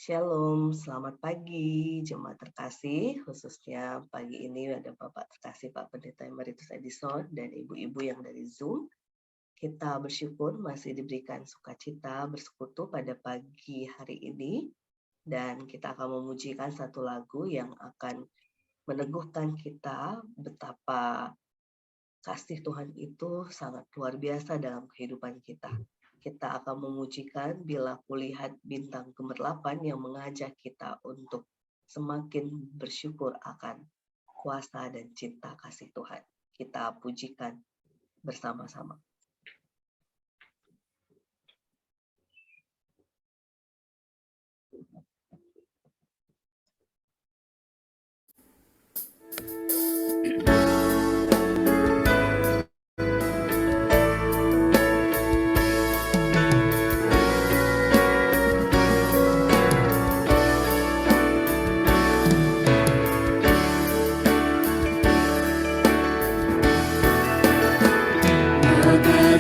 Shalom, selamat pagi jemaat terkasih, khususnya pagi ini ada Bapak terkasih Pak Pendeta Emeritus Edison dan ibu-ibu yang dari Zoom. Kita bersyukur masih diberikan sukacita bersekutu pada pagi hari ini dan kita akan memujikan satu lagu yang akan meneguhkan kita betapa kasih Tuhan itu sangat luar biasa dalam kehidupan kita. Kita akan memujikan bila kulihat bintang gemerlapan yang mengajak kita untuk semakin bersyukur akan kuasa dan cinta kasih Tuhan. Kita pujikan bersama-sama.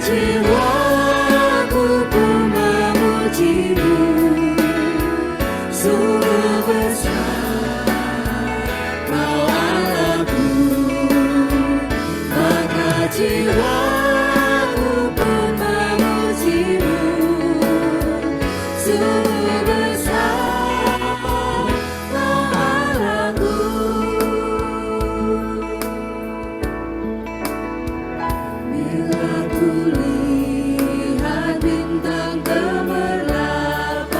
Jiwaku pun memuji-Mu, sungguh besar Kau Allahku. Maka jiwaku pun memuji-Mu, sungguh besar Kau Allahku. Bila ku lihat bintang gemerlapan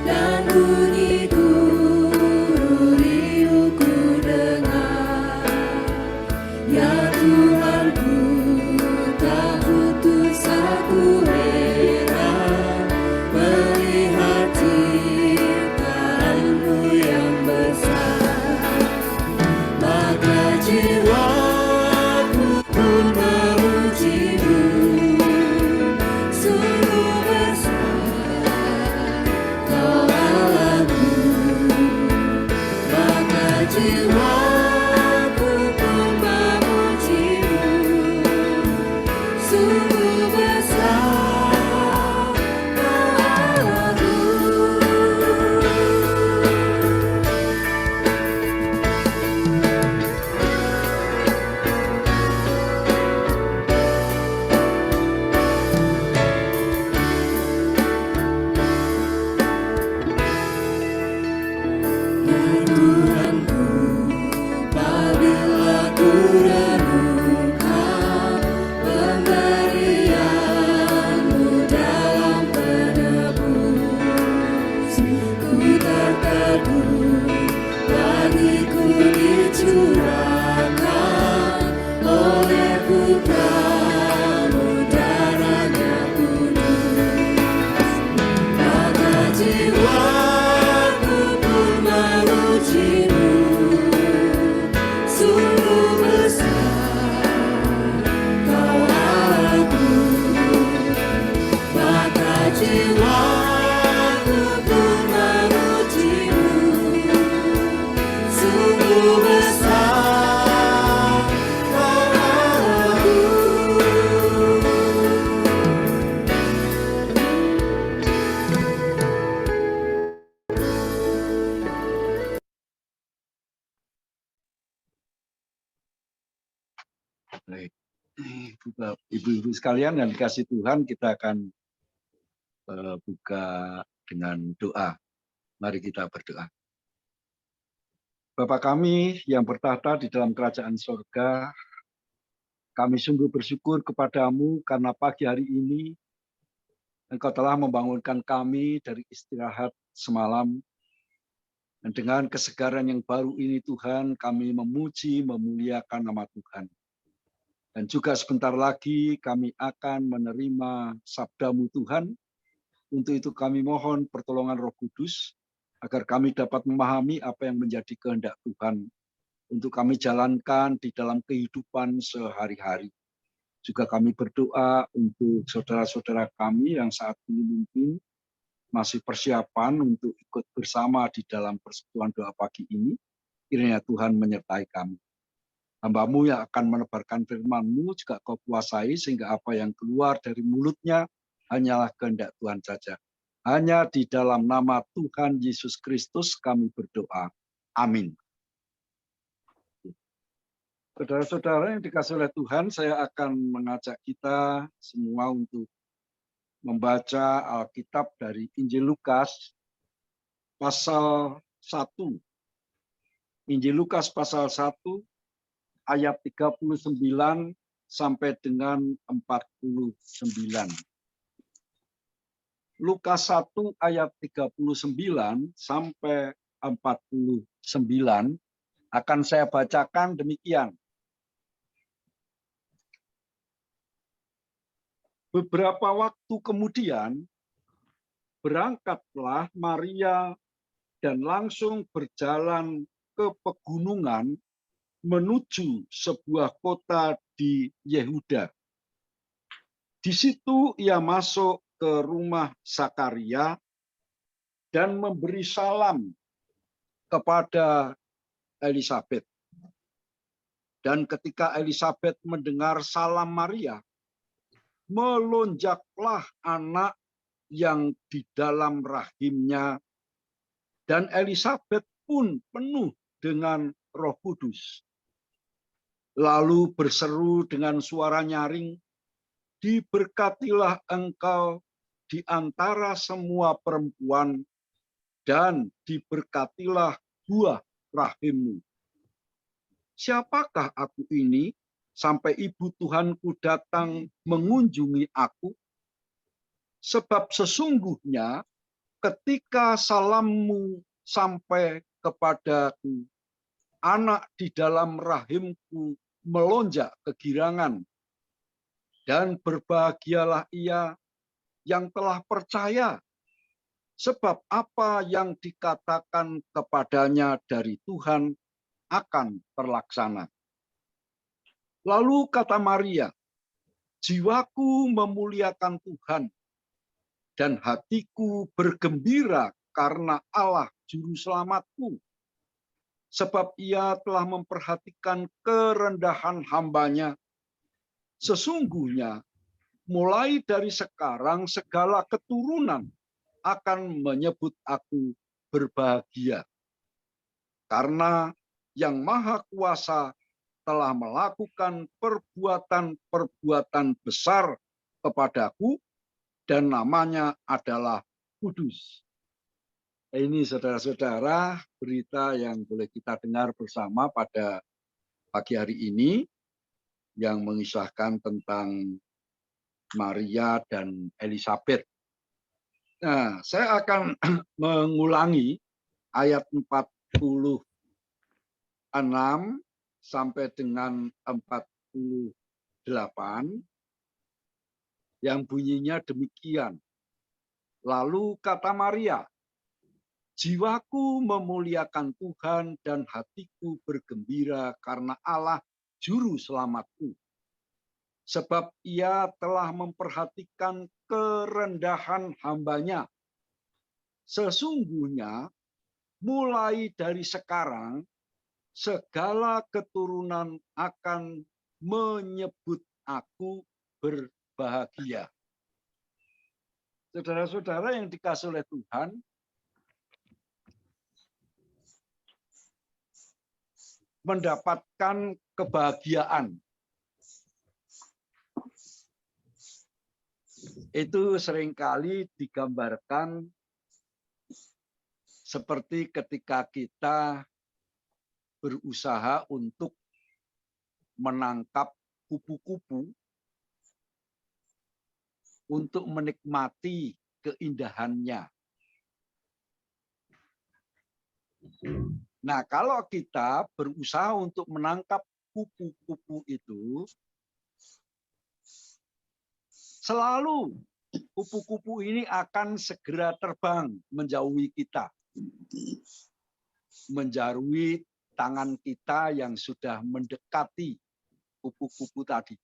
dan bunyi guru riuhku dengar, ya Tuhanku, tak putus aku heran melihat ciptaan-Mu yang besar. Maka jiwaku pun memuji-Mu, sungguh besar Kau Allahku. Maka jiwaku pun memuji-Mu, sungguh besar Kau Allahku. Ya Tuhanku, apabila ku renungkan pemberian-Mu dalam penebus, ku tertegun, bagiku dicurahkan oleh Putra-Mu darah-Nya kudus. Maka jiwaku pun memuji-Mu, sungguh besar Kau Allahku. Maka jiwaku pun memuji-Mu, sungguh besar Kau Allahku. Baik. Ibu-ibu sekalian yang dikasih Tuhan, kita akan buka dengan doa. Mari kita berdoa. Bapa kami yang bertahta di dalam kerajaan surga, kami sungguh bersyukur kepadamu karena pagi hari ini Engkau telah membangunkan kami dari istirahat semalam. Dan dengan kesegaran yang baru ini Tuhan, kami memuji, memuliakan nama Tuhan. Dan juga sebentar lagi kami akan menerima sabda-Mu Tuhan. Untuk itu kami mohon pertolongan Roh Kudus, agar kami dapat memahami apa yang menjadi kehendak Tuhan. Untuk kami jalankan di dalam kehidupan sehari-hari. Juga kami berdoa untuk saudara-saudara kami yang saat ini mungkin masih persiapan untuk ikut bersama di dalam persekutuan doa pagi ini. Kiranya Tuhan menyertai kami. Hamba-Mu yang akan menebarkan firman-Mu juga Kau kuasai, sehingga apa yang keluar dari mulutnya hanyalah kehendak Tuhan saja. Hanya di dalam nama Tuhan Yesus Kristus kami berdoa. Amin. Saudara-saudara yang dikasih oleh Tuhan, saya akan mengajak kita semua untuk membaca Alkitab dari Injil Lukas pasal 1. Injil Lukas pasal 1 ayat 39 sampai dengan 49. Lukas 1 ayat 39 sampai 49 akan saya bacakan demikian. Beberapa waktu kemudian, berangkatlah Maria dan langsung berjalan ke pegunungan menuju sebuah kota di Yehuda. Di situ ia masuk ke rumah Zakaria dan memberi salam kepada Elisabet. Dan ketika Elisabet mendengar salam Maria, melonjaklah anak yang di dalam rahimnya, dan Elisabet pun penuh dengan Roh Kudus. Lalu berseru dengan suara nyaring, "Diberkatilah engkau di antara semua perempuan, dan diberkatilah buah rahimmu. Siapakah aku ini sampai ibu Tuhanku datang mengunjungi aku? Sebab sesungguhnya ketika salammu sampai kepadaku, anak di dalam rahimku melonjak kegirangan, dan berbahagialah ia yang telah percaya, sebab apa yang dikatakan kepadanya dari Tuhan akan terlaksana." Lalu kata Maria, "Jiwaku memuliakan Tuhan, dan hatiku bergembira karena Allah Juru Selamatku. Sebab ia telah memperhatikan kerendahan hambanya. Sesungguhnya mulai dari sekarang segala keturunan akan menyebut aku berbahagia. Karena Yang Maha Kuasa telah melakukan perbuatan-perbuatan besar kepadaku, dan namanya adalah Kudus." Ini saudara-saudara berita yang boleh kita dengar bersama pada pagi hari ini, yang mengisahkan tentang Maria dan Elisabet. Nah, saya akan mengulangi ayat 46 sampai dengan 48 yang bunyinya demikian. Lalu kata Maria, "Jiwaku memuliakan Tuhan dan hatiku bergembira karena Allah Juru Selamatku. Sebab ia telah memperhatikan kerendahan hambanya. Sesungguhnya mulai dari sekarang segala keturunan akan menyebut aku berbahagia." Saudara-saudara yang dikasihi oleh Tuhan, mendapatkan kebahagiaan itu seringkali digambarkan seperti ketika kita berusaha untuk menangkap kupu-kupu untuk menikmati keindahannya. Nah, kalau kita berusaha untuk menangkap kupu-kupu itu, selalu kupu-kupu ini akan segera terbang menjauhi kita, menjauhi tangan kita yang sudah mendekati kupu-kupu tadi.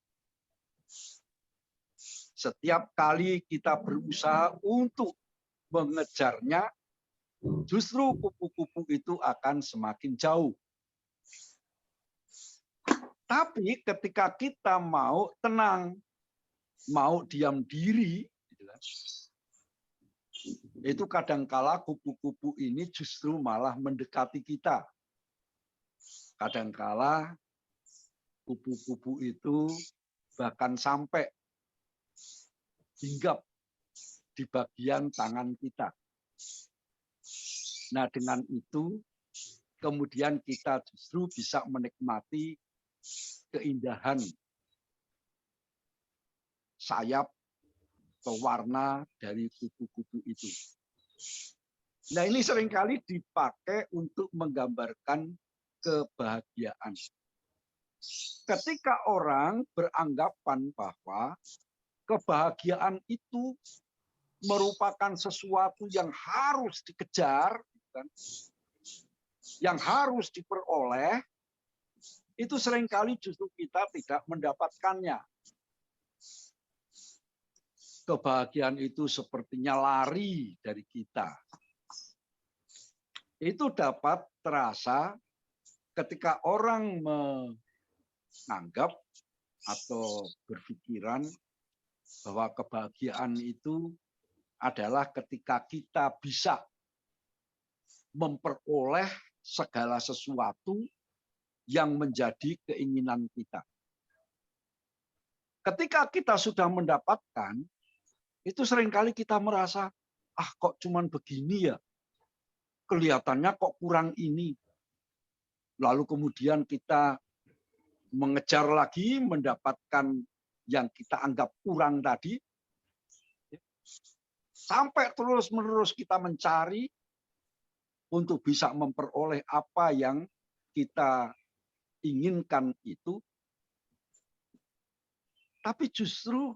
Setiap kali kita berusaha untuk mengejarnya, justru kupu-kupu itu akan semakin jauh. Tapi ketika kita mau tenang, mau diam diri, Itu kadangkala kupu-kupu ini justru malah mendekati kita. Kadangkala kupu-kupu itu bahkan sampai hinggap di bagian tangan kita. Nah, dengan itu kemudian kita justru bisa menikmati keindahan sayap atau warna dari kupu-kupu itu. Nah, ini seringkali dipakai untuk menggambarkan kebahagiaan. Ketika orang beranggapan bahwa kebahagiaan itu merupakan sesuatu yang harus dikejar, yang harus diperoleh, itu seringkali justru kita tidak mendapatkannya. Kebahagiaan itu sepertinya lari dari kita. Itu dapat terasa ketika orang menganggap atau berpikiran bahwa kebahagiaan itu adalah ketika kita bisa memperoleh segala sesuatu yang menjadi keinginan kita. Ketika kita sudah mendapatkan, itu seringkali kita merasa, kok cuman begini ya, kelihatannya kok kurang ini. Lalu kemudian kita mengejar lagi, mendapatkan yang kita anggap kurang tadi, sampai terus-menerus kita mencari untuk bisa memperoleh apa yang kita inginkan itu. Tapi justru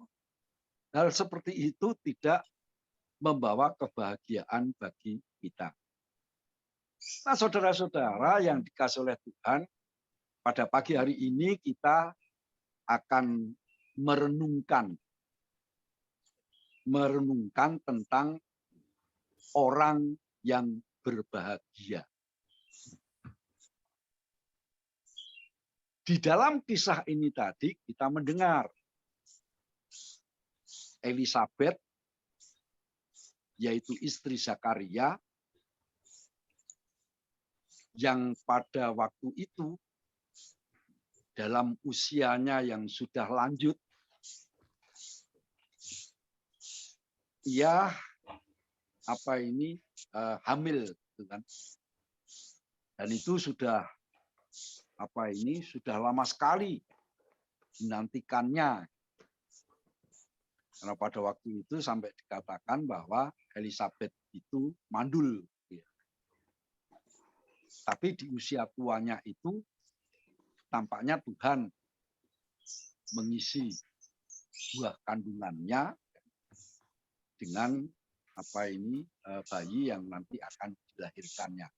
hal seperti itu tidak membawa kebahagiaan bagi kita. Nah, saudara-saudara yang dikasih oleh Tuhan, pada pagi hari ini kita akan merenungkan tentang orang yang berbahagia. Di dalam kisah ini tadi kita mendengar Elisabet, yaitu istri Zakaria, yang pada waktu itu dalam usianya yang sudah lanjut, ia hamil, kan? Dan itu sudah sudah lama sekali dinantikannya. Karena pada waktu itu sampai dikatakan bahwa Elisabet itu mandul. Tapi di usia tuanya itu tampaknya Tuhan mengisi buah kandungannya dengan bayi yang nanti akan dilahirkannya.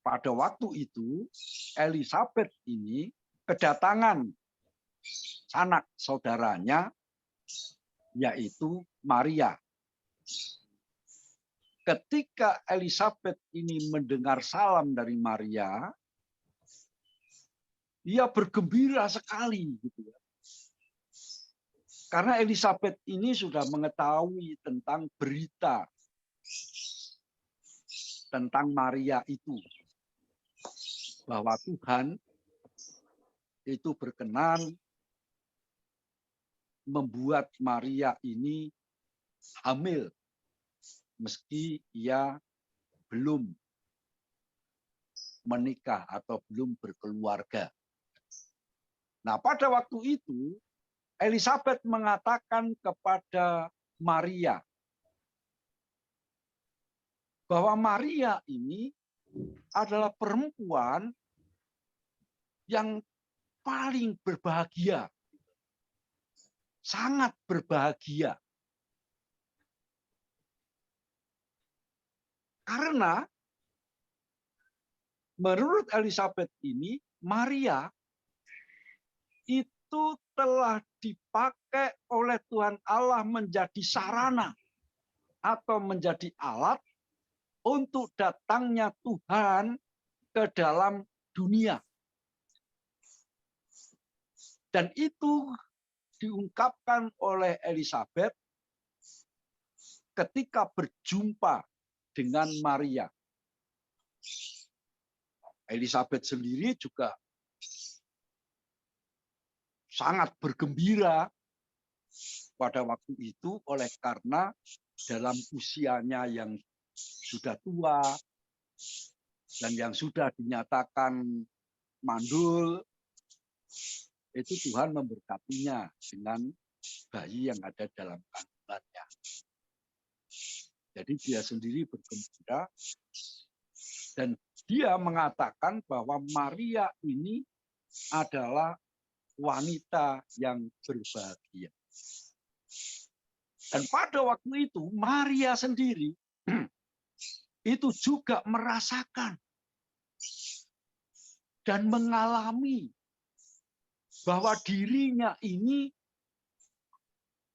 Pada waktu itu Elisabet ini kedatangan sanak saudaranya, yaitu Maria. Ketika Elisabet ini mendengar salam dari Maria, ia bergembira sekali, gitu ya. Karena Elisabet ini sudah mengetahui tentang berita tentang Maria itu, bahwa Tuhan itu berkenan membuat Maria ini hamil meski ia belum menikah atau belum berkeluarga. Nah, pada waktu itu Elisabet mengatakan kepada Maria bahwa Maria ini adalah perempuan yang paling berbahagia. Sangat berbahagia. Karena menurut Elisabet ini, Maria itu telah dipakai oleh Tuhan Allah menjadi sarana atau menjadi alat untuk datangnya Tuhan ke dalam dunia. Dan itu diungkapkan oleh Elisabet ketika berjumpa dengan Maria. Elizabeth sendiri juga sangat bergembira pada waktu itu oleh karena dalam usianya yang sudah tua dan yang sudah dinyatakan mandul, itu Tuhan memberkatinya dengan bayi yang ada dalam kandungannya. Jadi dia sendiri bergembira dan dia mengatakan bahwa Maria ini adalah wanita yang berbahagia. Dan pada waktu itu Maria sendiri itu juga merasakan dan mengalami bahwa dirinya ini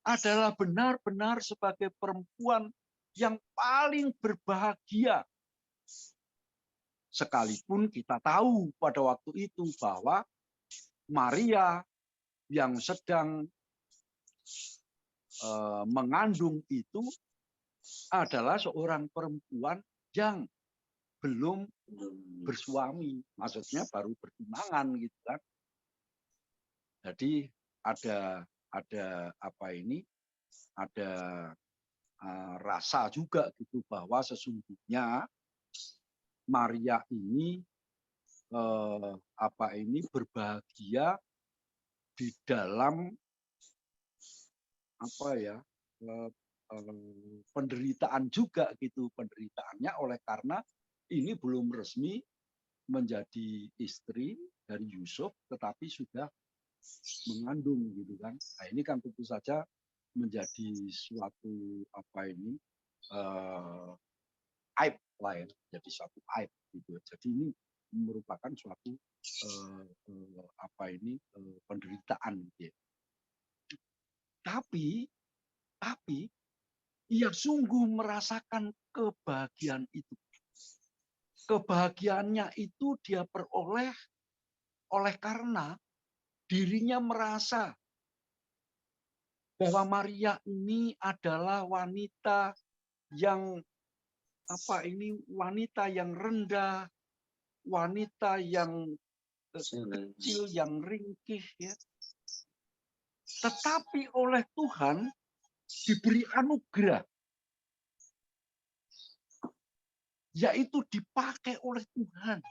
adalah benar-benar sebagai perempuan yang paling berbahagia. Sekalipun kita tahu pada waktu itu bahwa Maria yang sedang mengandung itu adalah seorang perempuan yang belum bersuami, maksudnya baru bertunangan gitu kan. Jadi ada apa ini? Ada rasa juga gitu bahwa sesungguhnya Maria ini berbahagia di dalam penderitaan juga gitu, penderitaannya oleh karena ini belum resmi menjadi istri dari Yusuf tetapi sudah mengandung gitu kan. Nah, ini kan tentu saja menjadi suatu aib lah ya, jadi suatu aib gitu. Jadi ini merupakan suatu penderitaan gitu ya. Tapi ia sungguh merasakan kebahagiaan itu. Kebahagiaannya itu dia peroleh oleh karena dirinya merasa bahwa Maria ini adalah wanita yang wanita yang rendah, wanita yang kecil, yang ringkih ya. Tetapi oleh Tuhan diberi anugerah, yaitu dipakai oleh Tuhan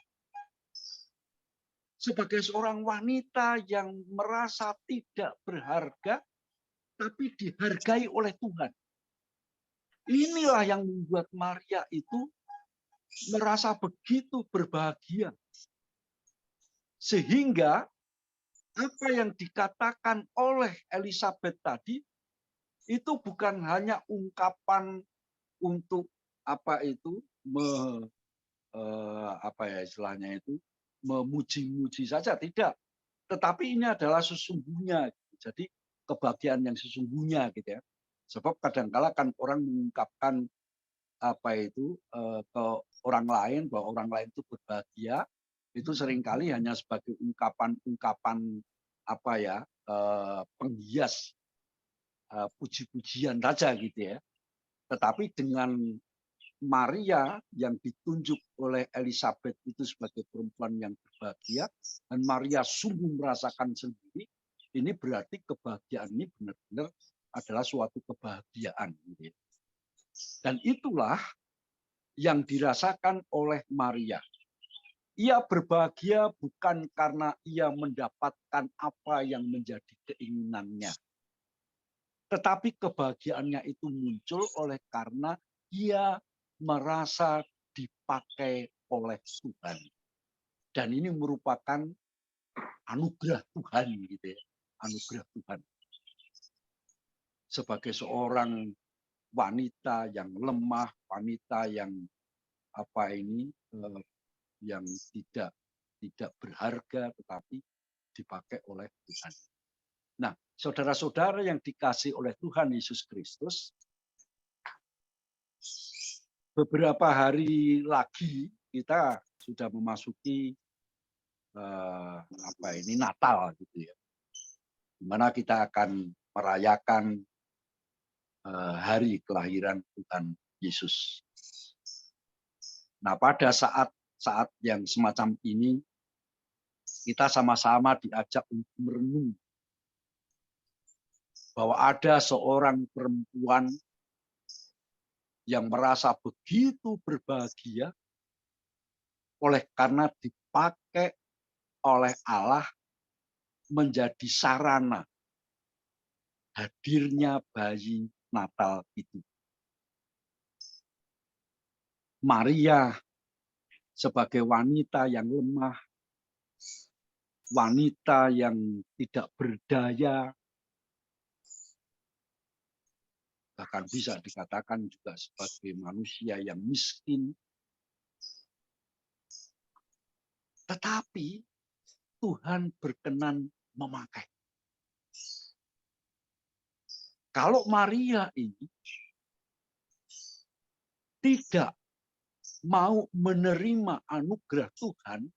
sebagai seorang wanita yang merasa tidak berharga, tapi dihargai oleh Tuhan. Inilah yang membuat Maria itu merasa begitu berbahagia. Sehingga apa yang dikatakan oleh Elizabeth tadi itu bukan hanya ungkapan untuk memuji-muji saja, tidak. Tetapi ini adalah sesungguhnya. Jadi kebahagiaan yang sesungguhnya gitu ya. Sebab kadang-kala kan orang mengungkapkan ke orang lain bahwa orang lain itu berbahagia, itu seringkali hanya sebagai ungkapan penghias puji-pujian saja gitu ya. Tetapi dengan Maria yang ditunjuk oleh Elizabeth itu sebagai perempuan yang berbahagia, dan Maria sungguh merasakan sendiri, ini berarti kebahagiaan ini benar-benar adalah suatu kebahagiaan. Gitu ya. Dan itulah yang dirasakan oleh Maria. Ia berbahagia bukan karena ia mendapatkan apa yang menjadi keinginannya. Tetapi kebahagiaannya itu muncul oleh karena ia merasa dipakai oleh Tuhan. Dan ini merupakan anugerah Tuhan gitu ya. Anugerah Tuhan. Sebagai seorang wanita yang lemah, wanita yang yang tidak berharga tetapi dipakai oleh Tuhan. Nah, saudara-saudara yang dikasihi oleh Tuhan Yesus Kristus, beberapa hari lagi kita sudah memasuki Natal gitu ya. Di mana kita akan merayakan hari kelahiran Tuhan Yesus. Nah, pada saat yang semacam ini, kita sama-sama diajak untuk merenung bahwa ada seorang perempuan yang merasa begitu berbahagia oleh karena dipakai oleh Allah menjadi sarana hadirnya bayi Natal itu. Maria sebagai wanita yang lemah, wanita yang tidak berdaya, bahkan bisa dikatakan juga sebagai manusia yang miskin. Tetapi Tuhan berkenan memakai. Kalau Maria ini tidak mau menerima anugerah Tuhan,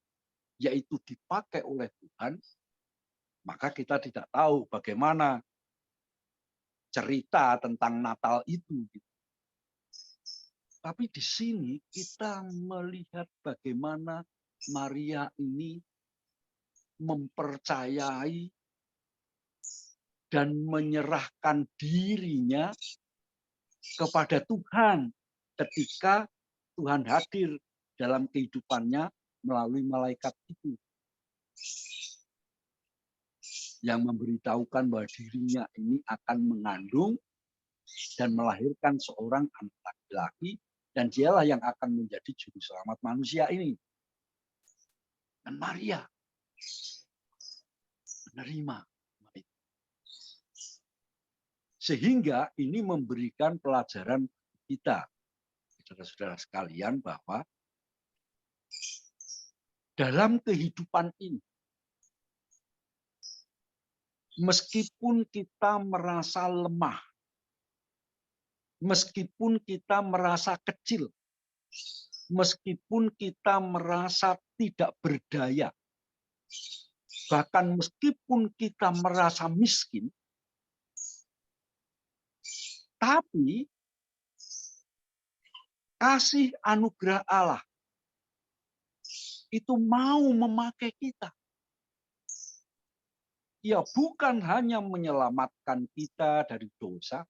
yaitu dipakai oleh Tuhan, maka kita tidak tahu bagaimana cerita tentang Natal itu. Tapi di sini kita melihat bagaimana Maria ini mempercayai dan menyerahkan dirinya kepada Tuhan ketika Tuhan hadir dalam kehidupannya melalui malaikat itu, yang memberitahukan bahwa dirinya ini akan mengandung dan melahirkan seorang anak laki-laki, dan dialah yang akan menjadi juru selamat manusia ini. Dan Maria menerima itu. Sehingga ini memberikan pelajaran kita, saudara-saudara sekalian, bahwa dalam kehidupan ini, meskipun kita merasa lemah, meskipun kita merasa kecil, meskipun kita merasa tidak berdaya, bahkan meskipun kita merasa miskin, tapi kasih anugerah Allah itu mau memakai kita. Ia bukan hanya menyelamatkan kita dari dosa,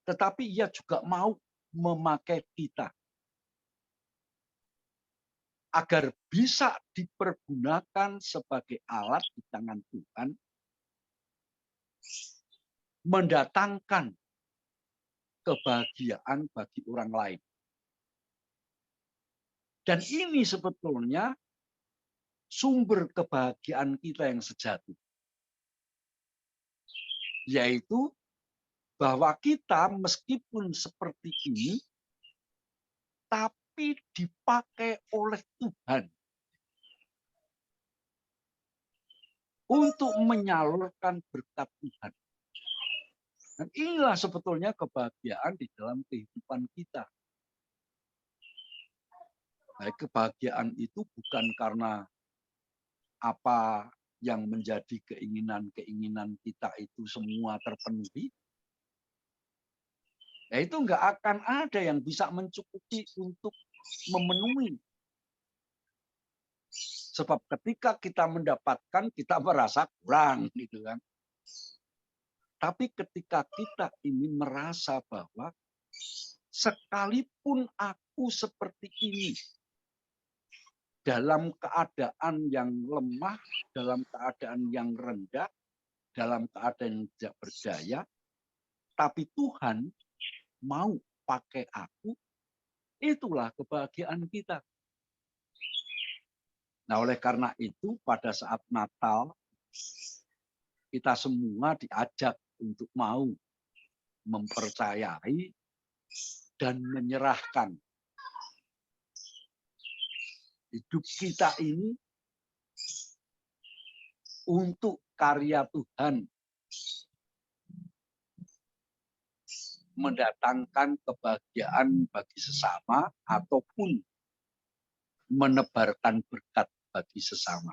tetapi ia juga mau memakai kita agar bisa dipergunakan sebagai alat di tangan Tuhan, mendatangkan kebahagiaan bagi orang lain. Dan ini sebetulnya sumber kebahagiaan kita yang sejati. Yaitu bahwa kita meskipun seperti ini, tapi dipakai oleh Tuhan untuk menyalurkan berkat Tuhan. Dan inilah sebetulnya kebahagiaan di dalam kehidupan kita. Nah, kebahagiaan itu bukan karena apa yang menjadi keinginan-keinginan kita itu semua terpenuhi. Nah, itu nggak akan ada yang bisa mencukupi untuk memenuhi. Sebab ketika kita mendapatkan, kita merasa kurang, gitu kan. Tapi ketika kita ini merasa bahwa sekalipun aku seperti ini, dalam keadaan yang lemah, dalam keadaan yang rendah, dalam keadaan yang tidak berdaya, tapi Tuhan mau pakai aku, itulah kebahagiaan kita. Nah, oleh karena itu pada saat Natal, kita semua diajak untuk mau mempercayai dan menyerahkan hidup kita ini untuk karya Tuhan, mendatangkan kebahagiaan bagi sesama ataupun menebarkan berkat bagi sesama.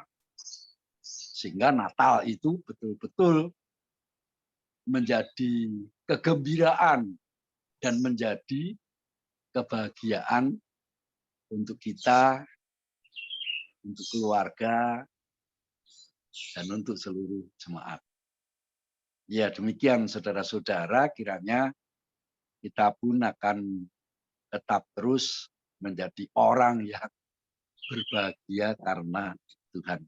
Sehingga Natal itu betul-betul menjadi kegembiraan dan menjadi kebahagiaan untuk kita, untuk keluarga, dan untuk seluruh jemaat. Ya, demikian saudara-saudara, kiranya kita pun akan tetap terus menjadi orang yang berbahagia karena Tuhan.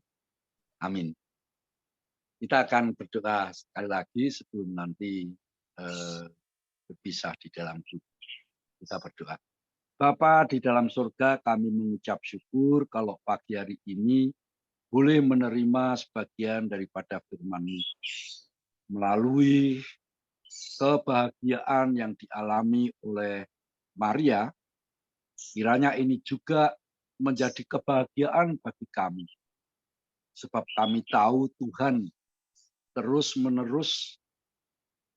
Amin. Kita akan berdoa sekali lagi sebelum nanti berpisah di dalam Tuhan. Kita berdoa. Bapa di dalam surga, kami mengucap syukur kalau pagi hari ini boleh menerima sebagian daripada firman-Mu. Melalui kebahagiaan yang dialami oleh Maria, kiranya ini juga menjadi kebahagiaan bagi kami. Sebab kami tahu Tuhan terus-menerus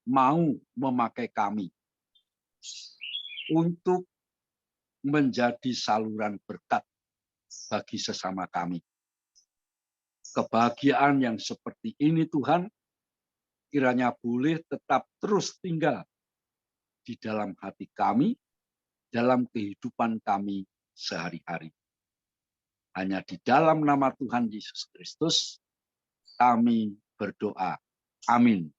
mau memakai kami untuk menjadi saluran berkat bagi sesama kami. Kebahagiaan yang seperti ini Tuhan, kiranya boleh tetap terus tinggal di dalam hati kami, dalam kehidupan kami sehari-hari. Hanya di dalam nama Tuhan Yesus Kristus, kami berdoa. Amin.